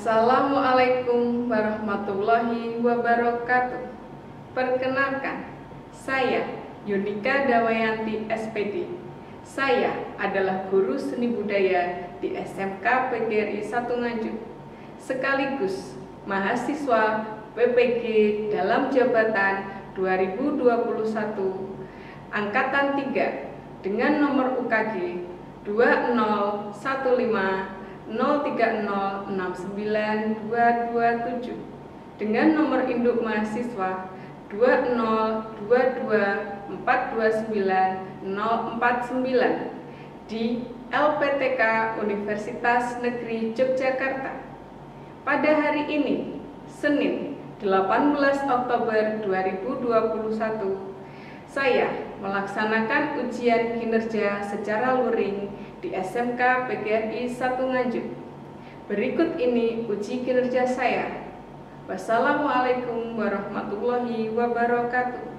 Assalamualaikum warahmatullahi wabarakatuh. Perkenalkan, saya Yunika Damayanti SPD. Saya adalah guru seni budaya di SMK PGRI 1 Nganjuk, sekaligus mahasiswa PPG dalam jabatan 2021 Angkatan 3 dengan nomor UKG 20150306927 dengan nomor induk mahasiswa 20224290049 di LPTK Universitas Negeri Yogyakarta. Pada hari ini, Senin 18 Oktober 2021, saya melaksanakan ujian kinerja secara luring di SMK PGRI 1 Nganjuk. Berikut ini uji kinerja saya. Wassalamualaikum warahmatullahi wabarakatuh.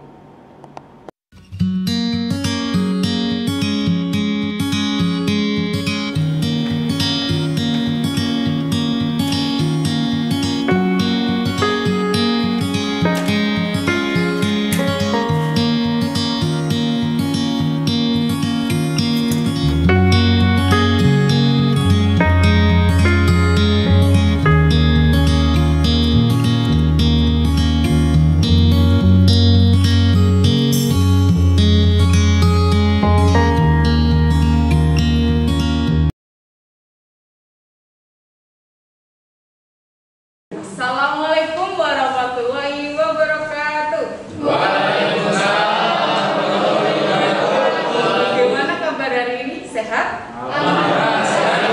Assalamualaikum warahmatullahi wabarakatuh. Waalaikumsalam warahmatullahi wabarakatuh. Bagaimana kabar hari ini? Sehat? Alhamdulillah sehat.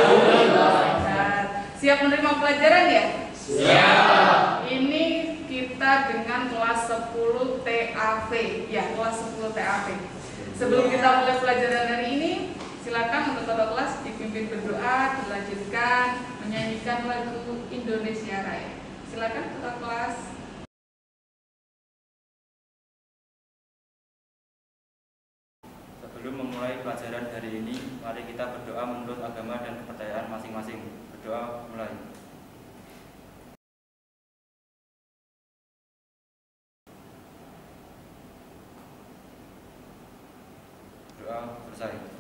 Sehat. Siap menerima pelajaran ya? Siap. Ini kita dengan kelas 10 TAV. Ya, kelas 10 TAV. Sebelum kita mulai pelajaran hari ini, silakan untuk ketua kelas dipimpin berdoa, dilanjutkan menyanyikan lagu Indonesia Raya. Silakan ketua kelas. Sebelum memulai pelajaran hari ini, mari kita berdoa menurut agama dan kepercayaan masing-masing. Berdoa mulai. Doa selesai.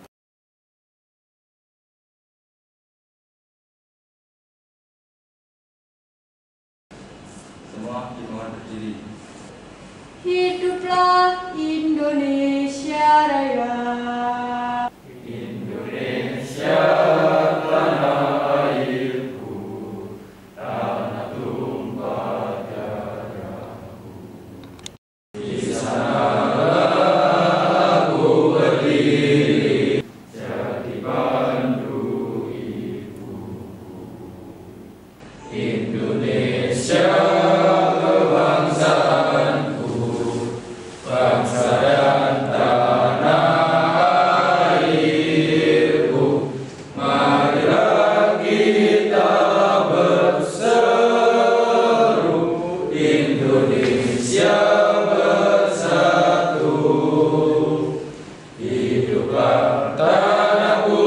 Semua dimohon berdiri. Hiduplah Indonesia Raya. Indonesia tanah airku, tanah tumpah darahku. Di sana aku berdiri, jadi pandu ibuku. Indonesia kebangsaanku, bangsa dan tanah airku. Marilah kita berseru, Indonesia bersatu. Hiduplah tanahku,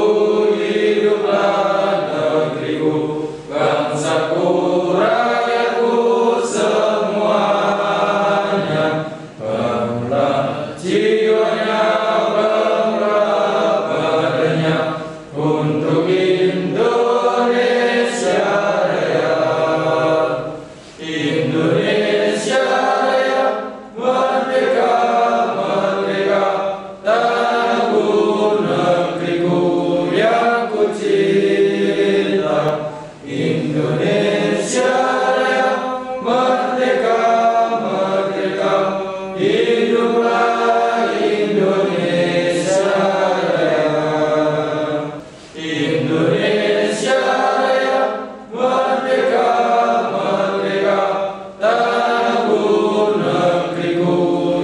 hiduplah negeriku, bangsaku, rakyatku semuanya. Bangunlah jiwanya, bangunlah badannya untuk Indonesia Raya. Indonesia Raya, merdeka, merdeka, tanahku, negeriku yang ku cinta. Indonesia Raya, merdeka, merdeka, hiduplah Indonesia Raya. Indonesia Raya, merdeka, merdeka, tanahku, negeriku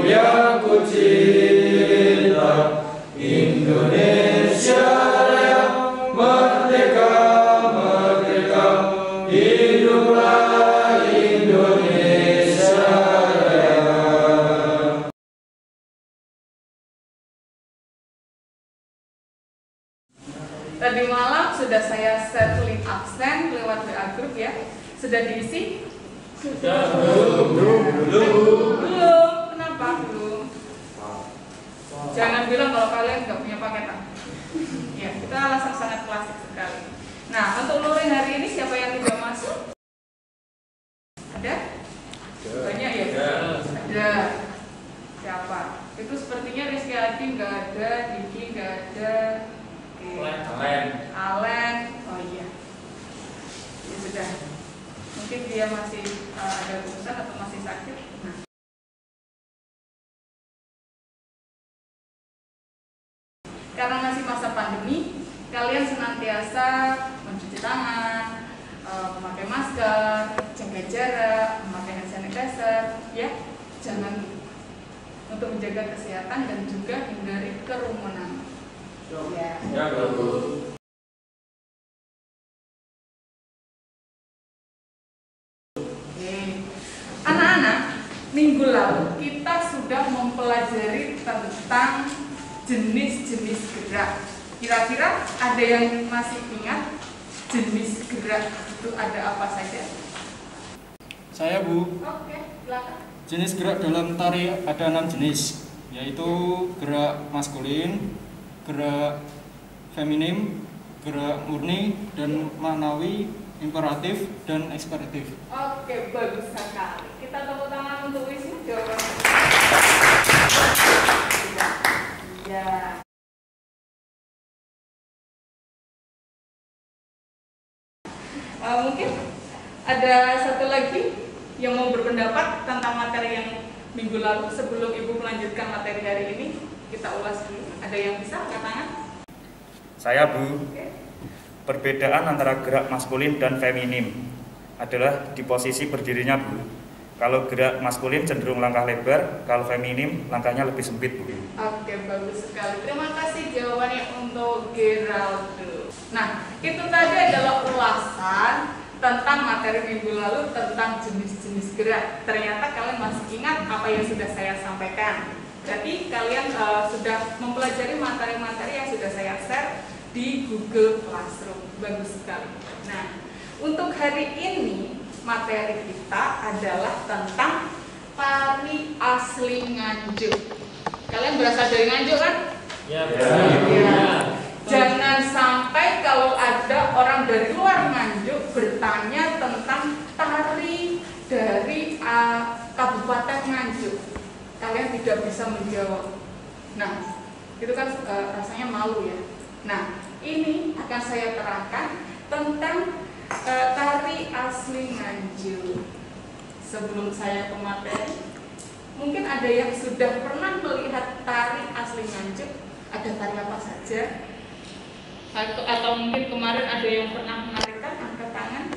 yang ku cinta. Indonesia Raya, merdeka, merdeka, hiduplah Indonesia Raya. Tadi malam sudah saya set link absen lewat WA group ya. Sudah diisi? Belum. Belum. Kenapa belum? Jangan bilang kalau kalian nggak punya paketan. Ya, kita alasan sangat klasik sekali. Nah, untuk luring hari ini siapa yang tidak masuk? Ada? Banyak ya? Ada. Siapa? Itu sepertinya Rizky Adi nggak ada, Diki nggak ada. Oke. Alen. Oh iya. Ya sudah. Mungkin dia masih ada urusan atau masih sakit. Nah. Karena masih masa pandemi, kalian senantiasa mencuci tangan, memakai masker, jaga jarak, memakai hand sanitizer, ya, jangan untuk menjaga kesehatan dan juga hindari kerumunan. Ya, Bu. Oke, anak-anak, minggu lalu kita sudah mempelajari tentang jenis-jenis gerak. Kira-kira ada yang masih ingat jenis gerak itu ada apa saja? Saya, Bu. Oke, silakan. Jenis gerak dalam tari ada 6 jenis, yaitu gerak maskulin, gerak feminim, gerak murni, dan maknawi, imperatif, dan ekspresif. Oke, bagus sekali. Kita tepuk tangan untuk Wisnu jawabannya. Ya. Mungkin ada satu lagi yang mau berpendapat tentang materi yang minggu lalu. Sebelum Ibu melanjutkan materi hari ini, kita ulas dulu. Ada yang bisa angkat tangan? Saya, Bu. Oke. Perbedaan antara gerak maskulin dan feminim adalah di posisi berdirinya, Bu. Kalau gerak maskulin cenderung langkah lebar, kalau feminim langkahnya lebih sempit, Bu. Oke, bagus sekali. Terima kasih jawabannya untuk Geraldo. Nah, itu tadi adalah ulasan tentang materi minggu lalu tentang jenis-jenis gerak. Ternyata kalian masih ingat apa yang sudah saya sampaikan. Jadi kalian sudah mempelajari materi-materi yang sudah saya share di Google Classroom. Bagus sekali. Nah, untuk hari ini materi kita adalah tentang tari asli Nganjuk. Kalian berasal dari Nganjuk kan? Ya. Jangan sampai kalau ada orang dari luar Nganjuk bertanya tentang tari dari Kabupaten Nganjuk, kalian tidak bisa menjawab. Nah, itu kan rasanya malu ya. Nah, ini akan saya terangkan tentang tari asli Nganjuk. Sebelum saya ke materi, mungkin ada yang sudah pernah melihat tari asli Nganjuk. Ada tari apa saja? Atau mungkin kemarin ada yang pernah menarikan, angkat tangan.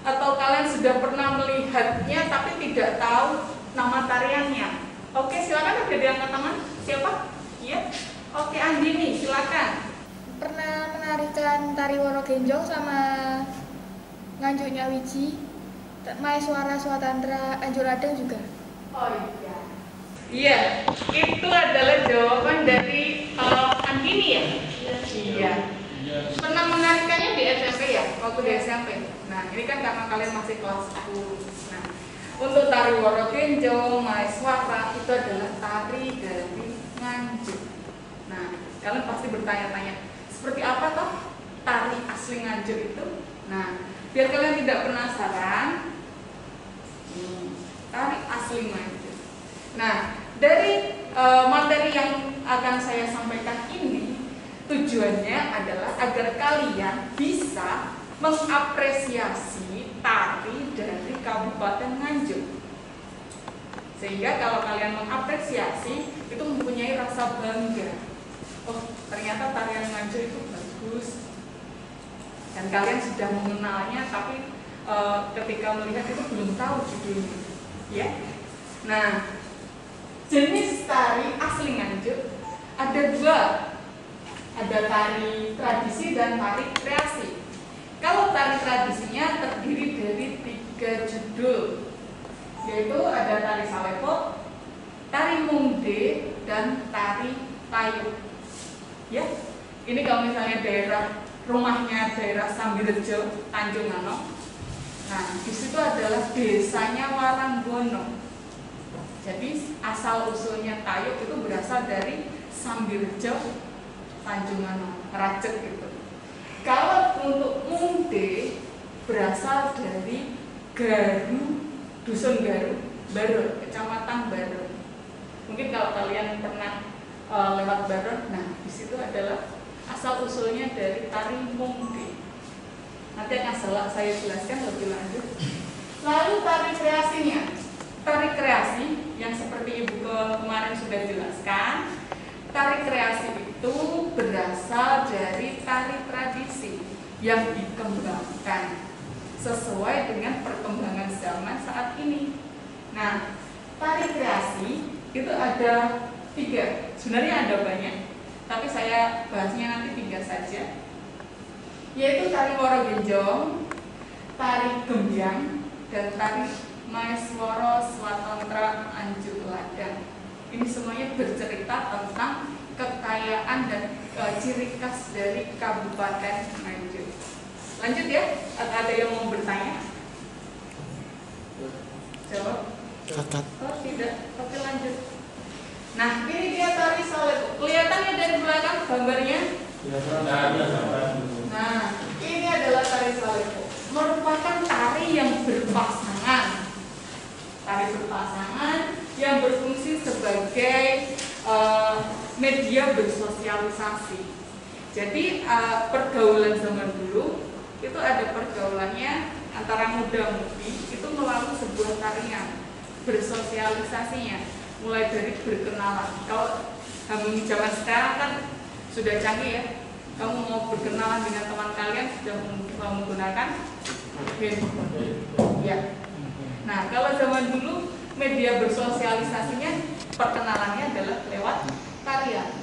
Atau kalian sudah pernah melihatnya tapi tidak tahu nama tariannya. Oke, silakan, ada di angkat tangan. Siapa? Iya. Oke, Andini, silakan. Pernah menarikan tari Woro Genjong sama Nganjuknya Wiji, Maeswara Swatandra Anjuradeng juga. Oh iya. Iya, itu adalah jawaban dari Andini ya? Iya. Pernah menarikannya di SMP ya? Waktu di SMP. Nah, ini kan karena kalian masih kelas 10. Nah, untuk tari Woro Genjong, Maeswara itu adalah tari dari Nganjuk. Nah, kalian pasti bertanya-tanya, seperti apa toh tari asli Nganjuk itu? Nah, biar kalian tidak penasaran, tari asli Nganjuk. Nah, dari materi yang akan saya sampaikan ini, tujuannya adalah agar kalian bisa mengapresiasi tari dari Kabupaten Nganjuk. Sehingga kalau kalian mengapresiasi, itu mempunyai rasa bangga. Oh, ternyata tarian Nganjuk itu bagus. Dan kalian sudah mengenalnya, tapi ketika melihat itu belum tahu judulnya. Ya. Nah, jenis tari asli Nganjuk ada 2. Ada tari tradisi dan tari kreasi. Kalau tari tradisinya terdiri dari 3 judul, yaitu ada tari Salepo, tari Mungde, dan tari Tayu. Ya, ini kalau misalnya daerah rumahnya daerah Sambirejo, Tanjung Anong, Nah, di situ adalah desanya Waranggono. Jadi asal usulnya tayub itu berasal dari Sambirjo, Tanjungano, Racek gitu. Kalau untuk Mungde berasal dari Garu, Dusun Garu, Baron, Kecamatan Baron. Mungkin kalau kalian pernah lewat Baron, nah di situ adalah asal usulnya dari tari Mungde. Nanti akan saya jelaskan lebih lanjut. Lalu tari kreasinya, tari kreasi yang seperti Ibu kemarin sudah jelaskan, tari kreasi itu berasal dari tari tradisi yang dikembangkan sesuai dengan perkembangan zaman saat ini. Nah, tari kreasi itu ada 3, sebenarnya ada banyak, tapi saya bahasnya nanti 3 saja, yaitu tari Woro Genjong, tari Gembyang, dan tari Maeswara Swatantra Anjuk Ladang. Ini semuanya bercerita tentang kekayaan dan ciri khas dari Kabupaten Nganjuk. Lanjut ya, ada yang mau bertanya? Jawab? Oh tidak, oke lanjut. Nah, ini dia tari Salebo. Kelihatan ya dari belakang gambarnya? Nah, ini adalah tari Salebo. Merupakan tari yang berpasangan. Tari berpasangan yang berfungsi sebagai media bersosialisasi. Jadi pergaulan zaman dulu itu ada pergaulannya antara muda-mudi itu melalui sebuah tarian bersosialisasinya, mulai dari berkenalan. Kalau kamu zaman sekarang kan sudah canggih ya, kamu mau berkenalan dengan teman kalian sudah menggunakan handphone ya. Nah, kalau zaman dulu media bersosialisasinya perkenalannya adalah lewat tarian.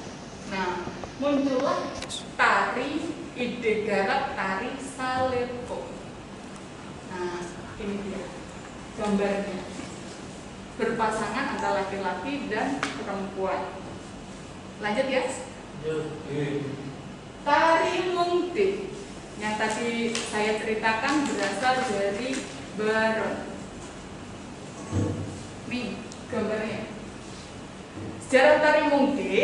Nah, muncullah tari ide garap tari Salebo. Nah, ini dia gambarnya. Berpasangan antara laki-laki dan perempuan. Lanjut ya. Tari Mungde yang tadi saya ceritakan berasal dari Baron. Nih gambarnya. Sejarah tari Mungde.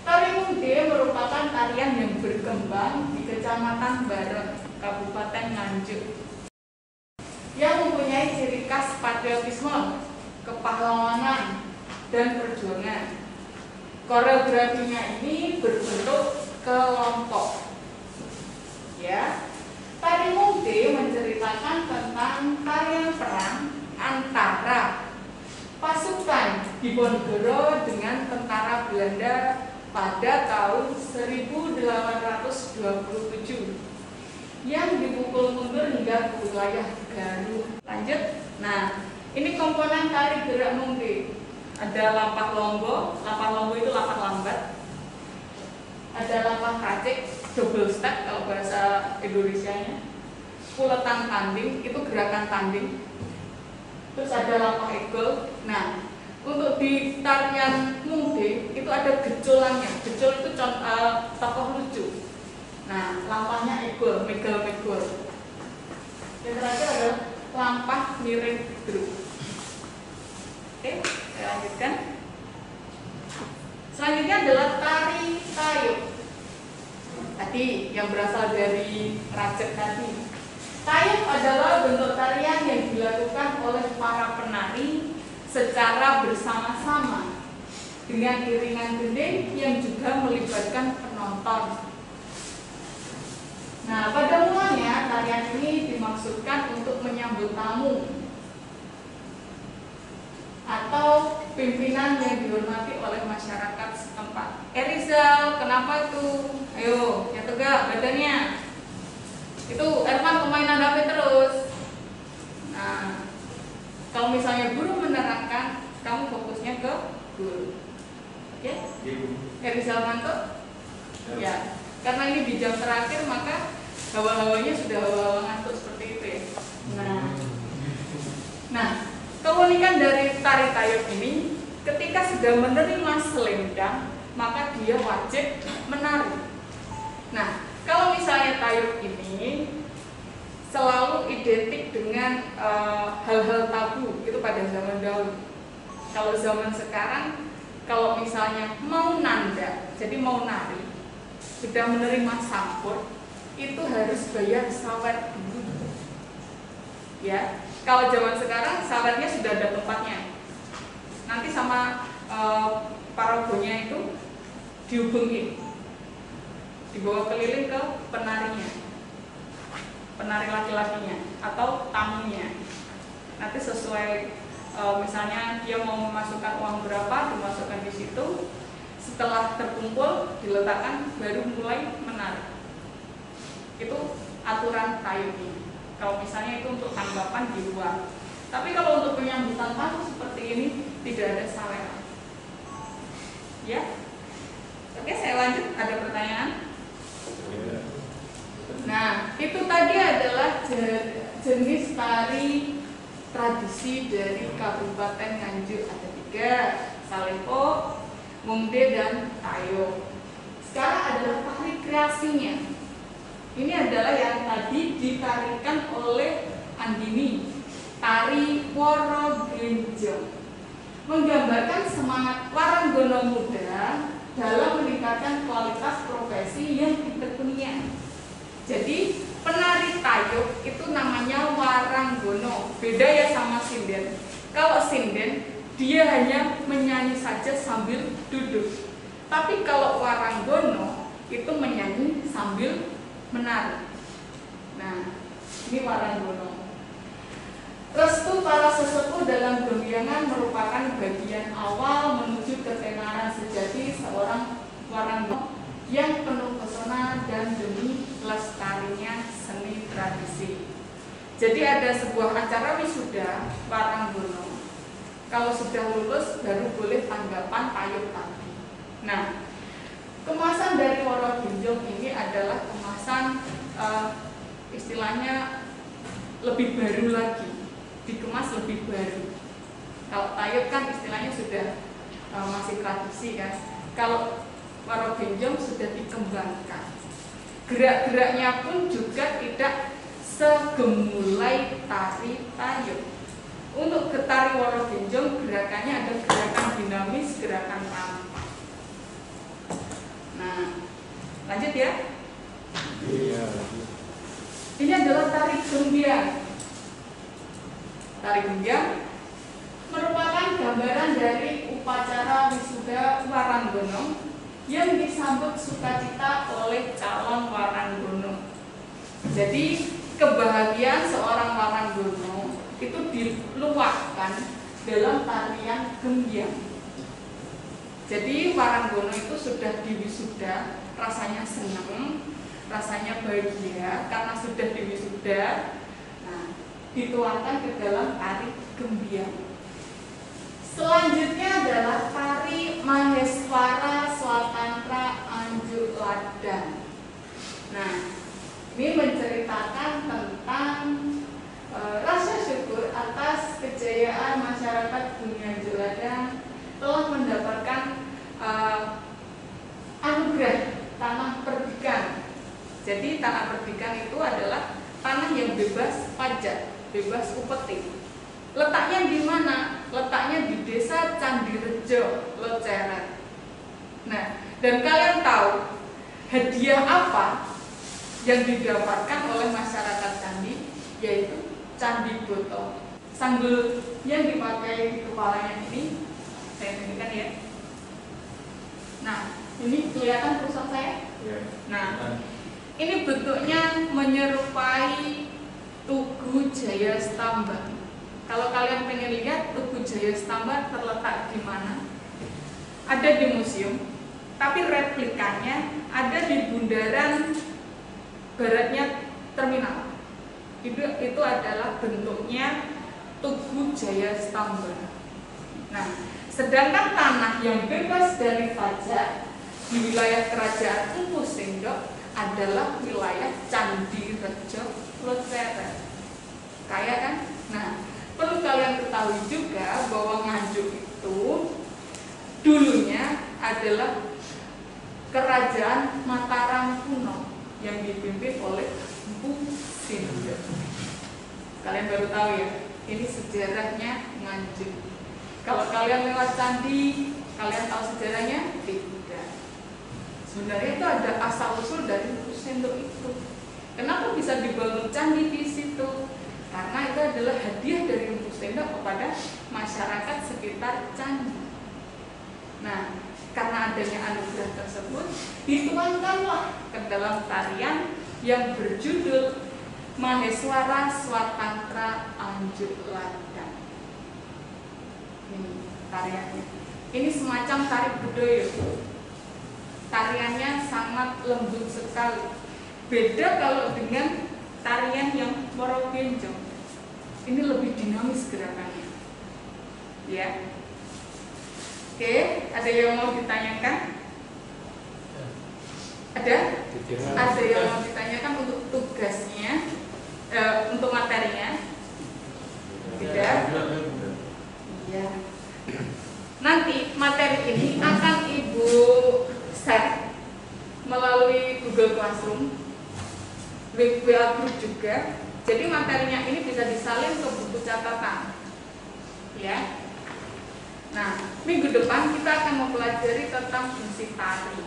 Tari Mungde merupakan tarian yang berkembang di Kecamatan Baron, Kabupaten Nganjuk, yang mempunyai ciri khas patriotisme, kepahlawanan, dan perjuangan. Koreografinya ini berbentuk kelompok. Ya, tari Mungde menceritakan tentang tarian perang antara pasukan Diponegoro dengan tentara Belanda pada tahun 1827 yang dipukul mundur hingga ke wilayah Garut. Lanjut. Nah, ini komponen tari gerak Mungde. Ada lampah lombo itu lampah lambat. Ada lampah kacik, double step kalau bahasa Indonesianya. Puletan tanding, itu gerakan tanding. Terus ada lampah egol. Nah, untuk di tarian Mungde itu ada gecolannya. Gecol itu tokoh lucu. Nah, lampahnya egol, megol. Yang terakhir adalah lampah miring gedruk. Oke, saya lanjutkan. Selanjutnya adalah tari tayub. Tadi yang berasal dari Racek tadi. Tayub adalah bentuk tarian yang dilakukan oleh para penari secara bersama-sama dengan iringan gending yang juga melibatkan penonton. Nah, pada mulanya tarian ini dimaksudkan untuk menyambut tamu atau pimpinan yang dihormati oleh masyarakat setempat. Rizal, kenapa tuh? Ayo, yang tegak badannya. Itu Erman pemainan HP terus. Nah, kalau misalnya guru menerangkan, kamu fokusnya ke guru. Oke? Rizal Manto? Ya, karena ini di jam terakhir maka hawa-hawanya sudah hawa-hawa ngantuk seperti itu ya. Nah, keunikan dari tari tayub ini, ketika sudah menerima selendang, maka dia wajib menari. Nah, kalau misalnya tayub ini selalu identik dengan hal-hal tabu itu pada zaman dahulu. Kalau zaman sekarang, kalau misalnya mau nanda, jadi mau nari, sudah menerima sampur, itu harus bayar sawer dulu. Ya, kalau zaman sekarang sawernya sudah ada tempatnya. Nanti sama paragonya itu dihubungin, dibawa keliling ke penarinya, penari laki-lakinya atau tamunya. Nanti sesuai misalnya dia mau memasukkan uang berapa, dimasukkan di situ. Setelah terkumpul, diletakkan, baru mulai menarik. Itu aturan tayubnya. Kalau misalnya itu untuk tanggapan di luar. Tapi kalau untuk penyambutan tamu seperti ini tidak ada saweran. Ya, oke, saya lanjut. Ada pertanyaan? Nah, itu tadi adalah jenis tari tradisi dari Kabupaten Nganjuk. Ada 3, Saleko, Mungde, dan Tayo. Sekarang adalah tari kreasinya. Ini adalah yang tadi ditarikan oleh Andini, tari Woro Genjong, menggambarkan semangat waranggono muda dalam meningkatkan kualitas profesi yang ditekuninya. Jadi penari Tayo itu namanya waranggono, beda ya sama sinden. Kalau sinden dia hanya menyanyi saja sambil duduk, tapi kalau waranggono itu menyanyi sambil menari. Nah, ini waranggono. Restu para sesepuh dalam gembiangan merupakan bagian awal menuju ketenaran sejati seorang waranggono yang penuh pesona dan demi lestarinya seni tradisi. Jadi ada sebuah acara wisuda waranggono. Kalau sudah lulus baru boleh tanggapan tayub tadi. Nah, kemasan dari Woro Genjong ini adalah kemasan istilahnya lebih baru lagi, dikemas lebih baru. Kalau tayub kan istilahnya sudah masih tradisi kan. Kalau Woro Genjong sudah dikembangkan. Gerak-geraknya pun juga tidak segemulai tari Tayo. Untuk tari Woro Genjong gerakannya ada gerakan dinamis, gerakan rampak. Nah, lanjut ya. Iya. Ini adalah tari gembiang. Tari gembiang merupakan gambaran dari upacara wisuda waranggono yang disambut sukacita oleh calon waranggono. Jadi kebahagiaan seorang waranggono itu diluapkan dalam tarian gembiang. Jadi waranggono itu sudah diwisuda, rasanya senang, rasanya bahagia karena sudah diwisuda. Nah, dituangkan ke dalam tari gembiang. Selanjutnya adalah tari Maheswara Swatantra Anjuk Ladang. Nah, ini menceritakan tentang rasa syukur atas kejayaan masyarakat Bumi Anjuk Ladang telah mendapatkan anugerah tanah perdikan. Jadi tanah perdikan itu adalah tanah yang bebas pajak, bebas upeti. Letaknya di mana? Letaknya di Desa Candirejo, Loceret. Nah, dan kalian tahu hadiah apa yang didapatkan oleh masyarakat Candi, yaitu Candi Boto. Sanggul yang dipakai di kepalanya ini, saya tunjukkan ya. Nah, ini kelihatan pusat saya. Nah, ini bentuknya menyerupai Tugu Jaya Stamba. Kalau kalian pengen lihat Tugu Jaya Stamba terletak di mana? Ada di museum, tapi replikannya ada di bundaran baratnya terminal. Itu adalah bentuknya Tugu Jaya Stamba. Nah, sedangkan tanah yang bebas dari pajak di wilayah Kerajaan Empu Sindok adalah wilayah Candirejo, Loceret. Kaya kan? Nah, perlu kalian ketahui juga bahwa Nganjuk itu dulunya adalah Kerajaan Mataram kuno. yang dipimpin oleh Mpu Sin. Kalian baru tahu ya, ini sejarahnya Nganjuk. Kalau kalian lewat candi, kalian tahu sejarahnya? Tidak. Sebenarnya itu ada asal usul dari Mpu Sindok itu. Kenapa bisa dibangun candi di situ? Karena itu adalah hadiah dari Mpu Sindok kepada masyarakat sekitar candi. Nah, karena adanya anugerah tersebut, dituangkanlah ke dalam tarian yang berjudul Maheswara Swatantra Anjuk Ladang. Ini tariannya. Ini semacam tari budaya. Tariannya sangat lembut sekali. Beda kalau dengan tarian yang Woro Genjong. Ini lebih dinamis gerakannya. Ya. Oke, ada yang mau ditanyakan? Ada? Ada yang mau ditanyakan untuk tugasnya, untuk materinya? Tidak? Iya. Nanti materi ini akan Ibu share melalui Google Classroom, WA Group juga. Jadi materinya ini bisa disalin ke buku catatan. Ya. Nah, minggu depan kita akan mempelajari tentang fungsi tari.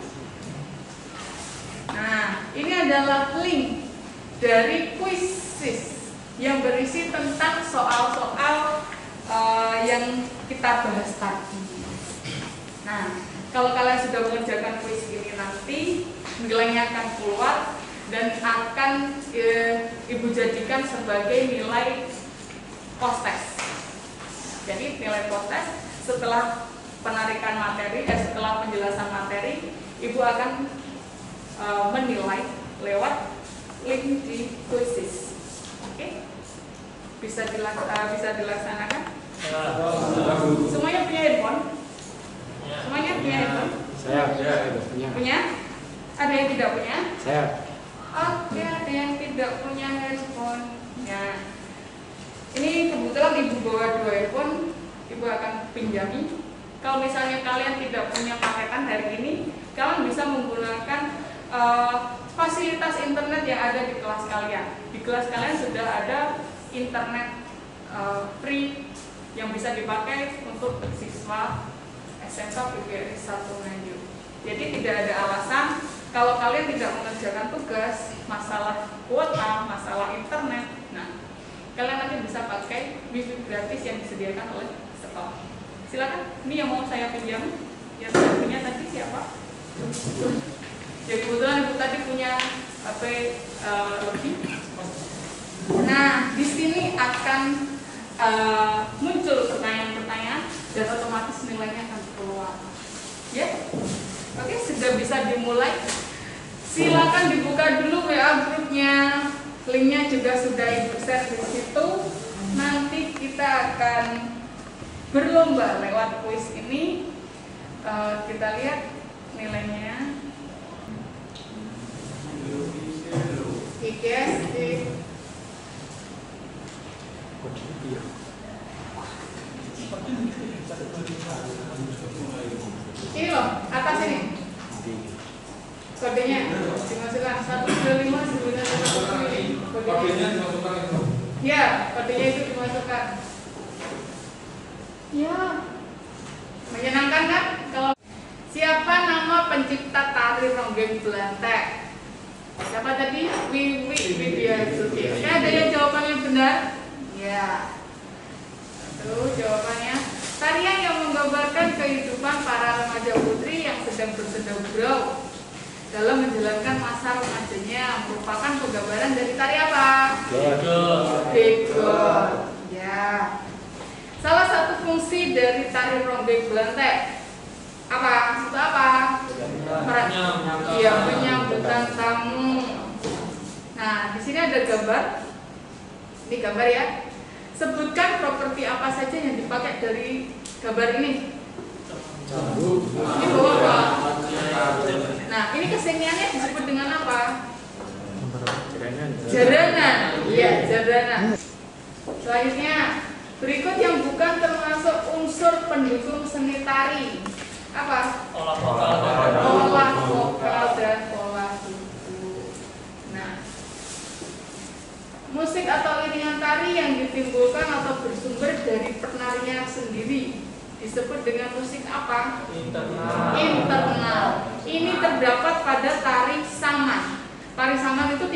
Nah, ini adalah link dari kuisis yang berisi tentang soal-soal yang kita bahas tadi. Nah, kalau kalian sudah mengerjakan kuis ini nanti, nilainya akan keluar dan akan Ibu jadikan sebagai nilai post-test. Jadi nilai post-test setelah penarikan materi, setelah penjelasan materi, Ibu akan menilai lewat link di kuisis. Oke? Bisa dilaksanakan? Semuanya punya handphone? Semuanya punya handphone? Saya punya. Punya? Ada yang tidak punya? Saya. Oke, ada yang tidak punya handphone. Ya. Ini kebetulan Ibu bawa 2 handphone. Ibu akan pinjami. Kalau misalnya kalian tidak punya paketan hari ini, kalian bisa menggunakan fasilitas internet yang ada di kelas kalian. Di kelas kalian sudah ada internet free yang bisa dipakai untuk siswa SMK PGRI 1 Nganjuk. Jadi tidak ada alasan kalau kalian tidak mengerjakan tugas, masalah kuota, masalah internet. Nah, kalian nanti bisa pakai wifi gratis yang disediakan oleh sekolah. Silakan, ini yang mau saya pinjam. Yang saya punya tadi siapa? Ya kebetulan Ibu tadi punya HP lebih. Nah, di sini akan muncul pertanyaan-pertanyaan dan otomatis nilainya akan keluar. Ya, oke, sudah bisa dimulai. Silakan dibuka dulu WA grupnya. Linknya juga sudah Ibu share di situ. Nanti kita akan berlomba lewat kuis ini. Kita lihat nilainya. Ini loh, atas ini. Kodenya dimasukkan 125 sebelumnya kodenya dimasukkan itu. Ya, kodenya itu dimasukkan. Ya, menyenangkan kan? Kalau siapa nama pencipta tari ronggeng Belantek? Siapa tadi? Wiwi Widiasuti. Oke, ada yang jawabannya benar? Ya. Tuh jawabannya. Tarian yang menggambarkan kehidupan para remaja putri yang sedang bersedau-gurau dalam menjalankan masa remajanya merupakan penggambaran dari tari apa? Begot. Ya. Salah satu fungsi dari tari ronggeng Belantek apa? Itu apa? Iya, menyambutkan tamu. Nah, di sini ada gambar. Ini gambar ya. Sebutkan properti apa saja yang dipakai dari gambar ini. Ini bawa apa? Nah, ini keseniannya disebut dengan apa? Jaranan. Iya, jaranan. Selanjutnya, berikut yang bukan termasuk unsur pendukung seni tari. Apa? Olah vokal dan olah tubuh.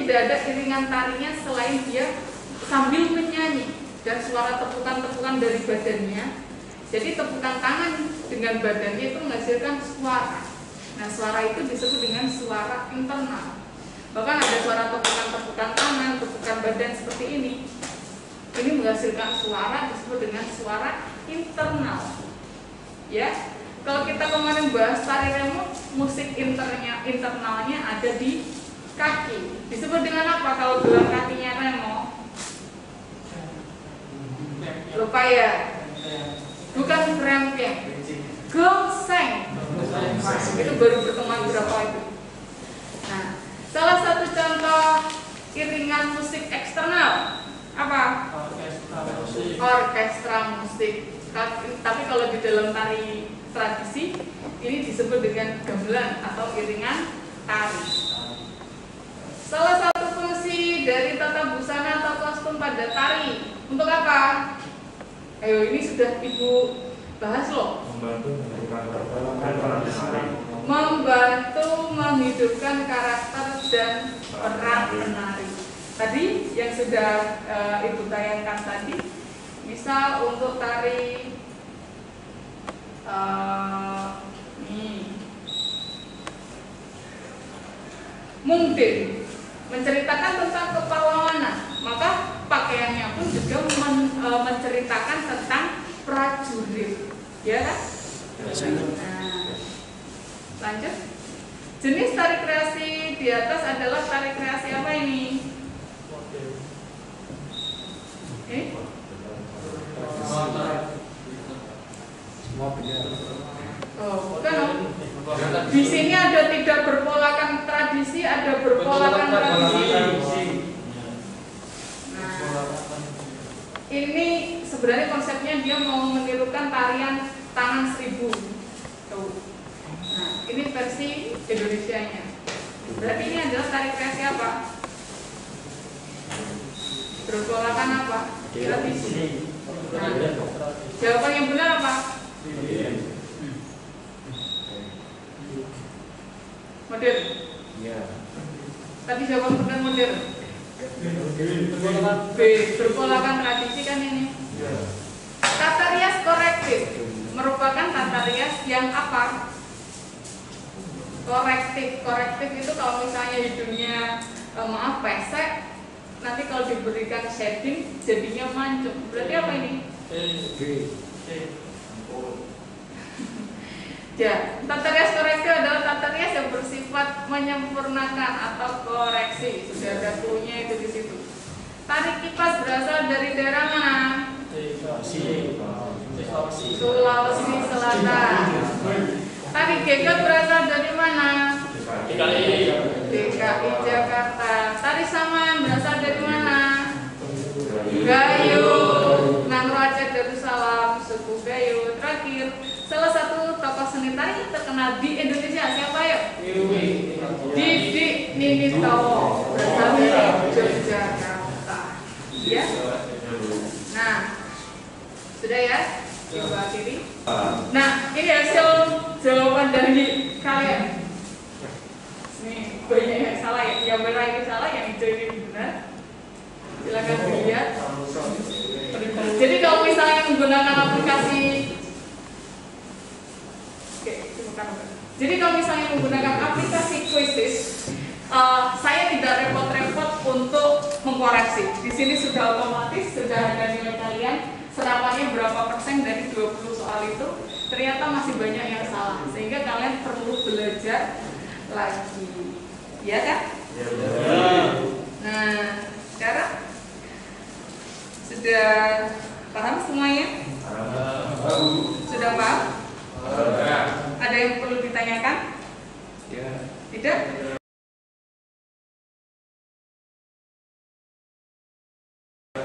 tidak ada iringan tarinya selain dia sambil menyanyi dan suara tepukan-tepukan dari badannya. Jadi tepukan tangan dengan badannya itu menghasilkan suara. Nah, suara itu disebut dengan suara internal. Bahkan ada suara tepukan-tepukan tangan, tepukan badan seperti ini. Ini menghasilkan suara disebut dengan suara internal. Ya, kalau kita kemarin bahas tari remo, musik internalnya ada di kaki. Disebut dengan apa kalau gelar kakinya remo? Lupa ya? Bukan rempeng, gongseng. Itu baru pertemuan berapa itu? Nah, salah satu contoh iringan musik eksternal apa? Orkestra musik. Tapi kalau di dalam tari tradisi ini disebut dengan gamelan atau iringan tari. Salah satu fungsi dari tata busana atau kostum pada tari untuk apa? Ayo, ini sudah Ibu bahas loh. Membantu menghidupkan karakter dan peran penari. Tadi yang sudah Ibu tayangkan tadi, misal untuk tari Mungkin menceritakan tentang kepahlawanan, maka pakaiannya pun juga menceritakan tentang prajurit, ya kan? Nah, lanjut. Jenis tari kreasi di atas adalah tari kreasi apa ini? Oh, bukan dong. Di sini ada tidak berpolakan tradisi, ada berpolakan tradisi. Nah, ini sebenarnya konsepnya dia mau menirukan tarian tangan 1000. Tuh. Nah, ini versi Indonesianya. Berarti ini adalah tari kreasi apa? Berpolakan apa? Tradisi. Nah, jawaban yang benar apa? Modern. Iya. Tadi jawaban benar modern. B. Berpolakan tradisi kan ini. Tata rias korektif merupakan tata rias yang apa? Korektif. Korektif itu kalau misalnya hidungnya pesek, nanti kalau diberikan shading jadinya mancung. Berarti apa ini? Ya, tata rias korektif adalah tata rias yang bersifat menyempurnakan atau koreksi. Sudah ada clue-nya itu di situ. Tari kipas berasal dari daerah mana? Sulawesi Selatan. Tari gegot berasal dari mana? DKI Jakarta. Tari saman berasal dari mana? Gayo. Nangro Aceh Darussalam, suku Gayo. Terakhir, salah satu tokoh seni tari terkenal di Indonesia siapa yuk? Didik Ninitowo, berasal dari Yogyakarta. Ya. Nah, sudah ya? Ibu akhiri. Nah, ini hasil jawaban dari kalian. Ini banyak yang salah ya. Yang merah ini salah, yang hijau ini benar. Silakan dilihat. Jadi kalau misalnya menggunakan aplikasi, jadi kalau misalnya menggunakan aplikasi Quizizz, saya tidak repot-repot untuk mengkoreksi. Di sini sudah otomatis, sudah ada nilai kalian. Serapannya berapa persen dari 20 soal itu, ternyata masih banyak yang salah, sehingga kalian perlu belajar lagi, ya kan? Nah, sekarang sudah paham semuanya? Sudah paham? Ada yang perlu ditanyakan? Tidak?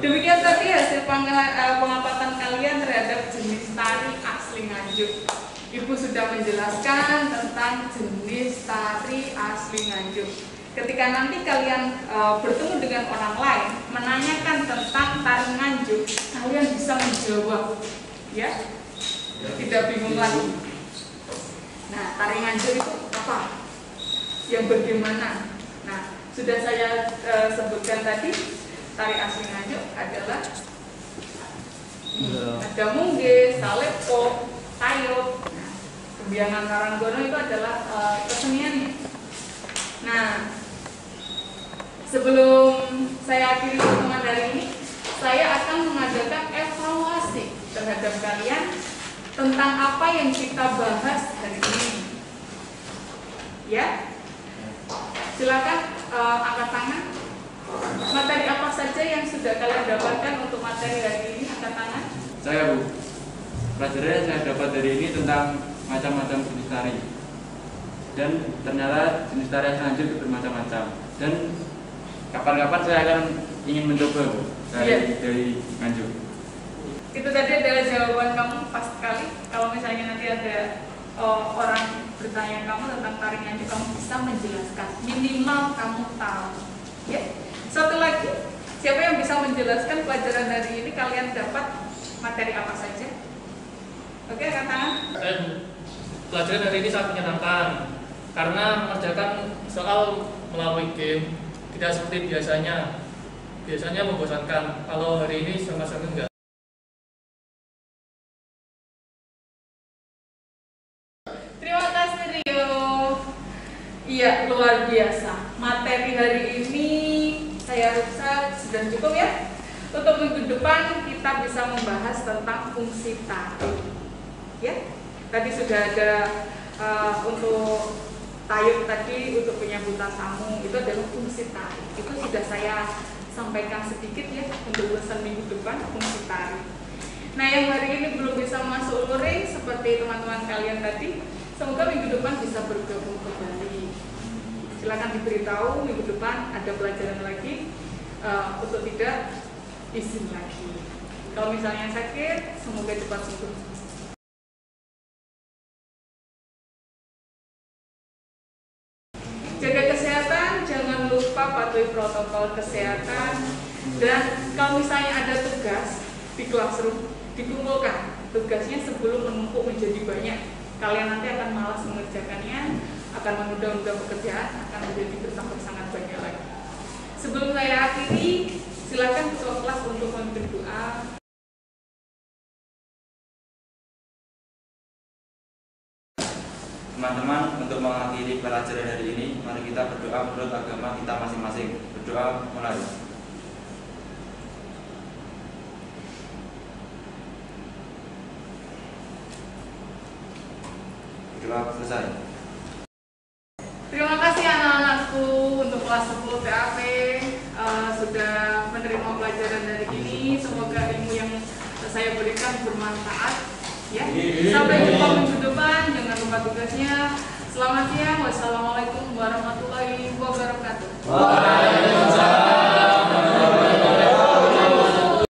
Demikian tadi hasil pengamatan kalian terhadap jenis tari asli Nganjuk. Ibu sudah menjelaskan tentang jenis tari asli Nganjuk. Ketika nanti kalian bertemu dengan orang lain, menanyakan tentang tari Nganjuk, kalian bisa menjawab, ya, tidak bingung lagi. Nah, tari Nganjuk itu apa? Yang bagaimana? Nah, sudah saya sebutkan tadi, tari asli Nganjuk adalah ada Mungge, Salepo, Tayub. Kembiangan Karanggono itu adalah keseniannya. Nah, sebelum saya akhiri pertemuan hari ini, saya akan mengadakan evaluasi terhadap kalian tentang apa yang kita bahas hari ini. Ya, silakan angkat tangan. Materi apa saja yang sudah kalian dapatkan untuk materi hari ini? Angkat tangan. Saya, Bu. Pelajaran yang saya dapat dari ini tentang macam-macam jenis tari. Dan ternyata jenis tari yang selanjutnya bermacam-macam. Dan kapan-kapan saya akan ingin mencoba, Bu, dari Nganjuk. Itu tadi adalah jawaban kamu pas sekali. Kalau misalnya nanti ada orang bertanya kamu tentang tari Nganjuk, kamu bisa menjelaskan. Minimal kamu tahu. Ya. Satu lagi, siapa yang bisa menjelaskan pelajaran hari ini kalian dapat materi apa saja? Oke, angkat tangan. Pelajaran hari ini sangat menyenangkan karena mengerjakan soal melalui game, tidak seperti biasanya. Biasanya membosankan. Kalau hari ini sama-sama enggak. Terima kasih Rio. Iya, luar biasa. Materi hari ini saya rasa sudah cukup ya. Untuk minggu depan kita bisa membahas tentang fungsi tari. Ya, tadi sudah ada untuk Tayub tadi, untuk penyambutan tamu itu adalah fungsi tari. Itu sudah saya sampaikan sedikit ya untuk urusan minggu depan fungsi tari. Nah, yang hari ini belum bisa masuk luring seperti teman-teman kalian tadi, semoga minggu depan bisa bergabung kembali. Silakan diberitahu minggu depan ada pelajaran lagi, untuk tidak izin lagi. Kalau misalnya sakit, semoga cepat sembuh. Jaga kesehatan, jangan lupa patuhi protokol kesehatan. Dan kalau misalnya ada tugas di classroom, dikumpulkan tugasnya sebelum menumpuk menjadi banyak. Kalian nanti akan malas mengerjakannya, akan menunda-nunda pekerjaan, akan menjadi bertambah sangat banyak lagi. Sebelum saya akhiri, silakan ketua kelas untuk memimpin doa. Teman-teman, untuk mengakhiri pelajaran hari ini, mari kita berdoa menurut agama kita masing-masing. Berdoa mulai. Berdoa selesai. Terima kasih anak-anakku untuk kelas 10 TAP sudah menerima pelajaran dari ini. Semoga ilmu yang saya berikan bermanfaat. Ya. Sampai jumpa minggu depan. Jangan lupa tugasnya. Selamat siang. Wassalamualaikum warahmatullahi wabarakatuh.